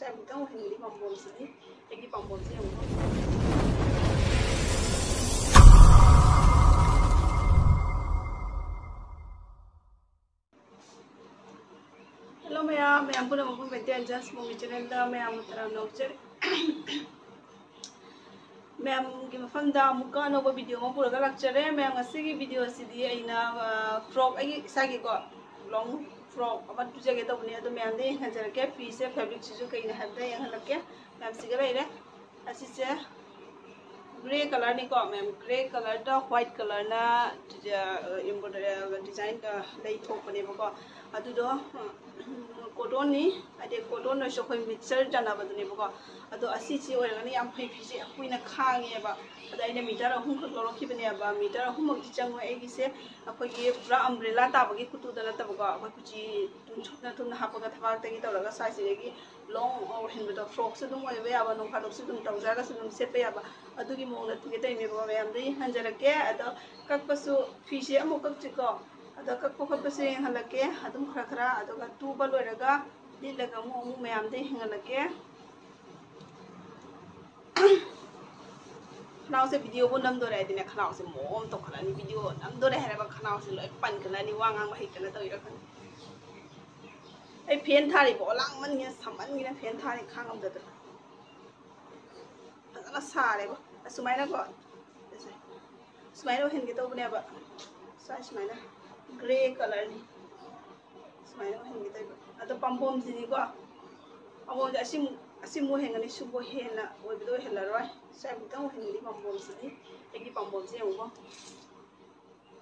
Então, hindi pambom sini, lagi pambom sini yang Hello, Mayam pun nama pun Meitei just mau bicara dah Mayam utara nongcer. Mayam gimana fanda muka nopo video mau pura galak cere Mayam ngasih video sidi aina frog lagi sagi kok long frog apa tu jaga tu punya tu Mayam deh ngajar ke piece fabric cuci kain ada yang halak ke Mayam segera ini asisnya grey color ni kok Mayam grey color dah white color na embroidery design dah lay thok punya kok adu doh cotton ni ada cotton na shokai mixer jana batu ni kok adu asisi orang ni yang piece aku ina khang ya ba ada ini meter ahum khak lorong ki bani ba meter ahum mak jang Eaigi se aku ye bra umbrella ta bagi kutu dana ta ba aku kuci tunchuk na hapa ka thak ta gi ta laga size lagi long or hen beto frock se dum we ya ba nong phadok se dum tau jaga se dum set ya ba adu gi mong na ti ta me ba Mayam dei hanjara ke adu kak pasu piece amuk kak chiko adu kak ko kak pasu halake adum khara khara adu ka tuba loiraga dilaga mu Mayam dei halake Kanau se video pun nam dore di ne kanau se mom to kala ni video nam dore hera ba kanau se loi pan kala ni wangang ba hit kala to ira kan ai phian thari bo lang man ni saman ni na phian thari khangam da na sa le ba sumai na ko sumai ro hen ge to bune ba sa sumai na gray color ni sumai ro hen ge to ba ado pampom ji ni ko amo ja asimu hengani subo hena oibido hela roi sai butang hengli pampom sini egi pampom se ngo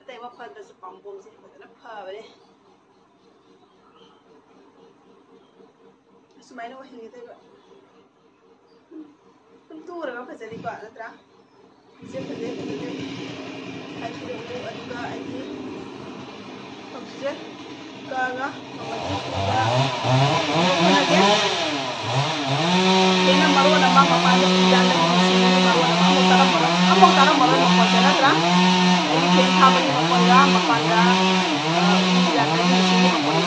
atai ma phad da su pampom se badana pha bare sumai no hengli tai ba tum tu ra ba phajari ba natra se phade ai de ko aduga ai ni pokje ka ga mamadi ga Ina maru nama papa ada jalan among taram maru nak jalan terang. Ini kita beri makan mapanda jalan di sini makan.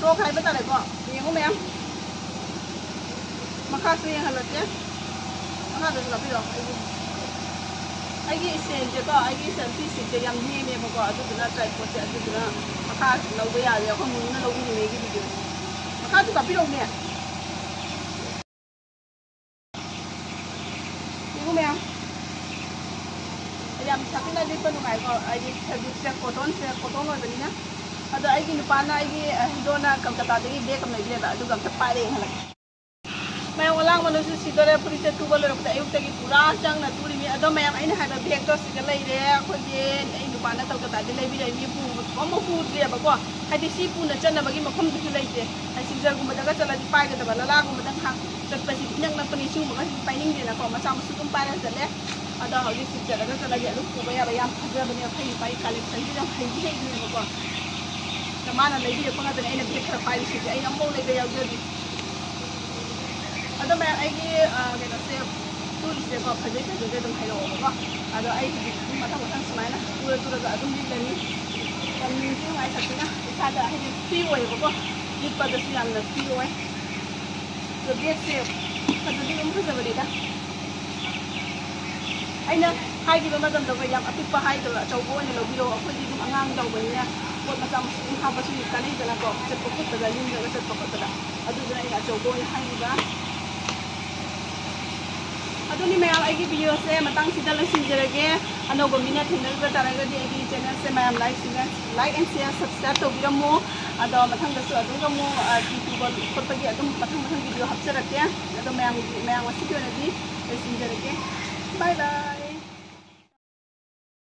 frog hai bata ko yengo me am makha se yang halat ya makha da la piro ai gi sen je ko ai gi sen pi se je yang ni me ko adu na try ko se adu na makha lo ba ya ya ko mun na lo ni me gi video makha tu ka piro me yengo me am ayam sakit na di penungai ko ai gi se koton lo ni na ada ai gi nupana ai gi dona Kolkata dagi de kam nei ba adu gam ta pare hala mai olang manu si dore puri se Tuba lo rakta ayuk tagi pura chang na turi mi ado mai ai na ha ba bek to si lai re ko je ai nupana Kolkata de lai bi dai mi pu ko mo pu le ba ko hai di si pu na chan na bagi makham du lai te ai sinjar gum daga chala di pai ga da la gum dang ha chat pa si nyang na pani su ba pai ning de na ko ma sa su tum pai ra jale ada ha di si chala ga chala ya lu ku ba ya phajra ba ne phai pai collection di jang hai di ne ba ko mana lagi dia pun ada ina dia terpakai di sini. Ina mau lagi yang jadi. Ada banyak lagi kita saya tulis dia kau kerja kerja dia dong hello apa. Ada lagi di mata orang semana. Dua agak ada ni lagi. Kami ni ngai sakitnya. Ada lagi freeway apa. Di pada siang ada freeway. Jadi saya pada di rumah saya berada. Aina hai di rumah dan doa yang api pahai tu lah. Coba ni lo bilo aku di rumah angang doa ni. Buat macam apa sih kali itu lah kok cepat pada yang juga cepat pada. Aduh jadi nak coba yang hai juga. Aduh ni Mayam lagi video saya matang sida lagi jadi. Anu berminat channel bertarang di Eaigi channel saya Mayam like and share subscribe tu bila mu. Aduh matang dasar aduh kamu di Tuba pergi aduh matang video hapse rakya. Aduh Mayam masih tu lagi lagi jadi. Bye bye.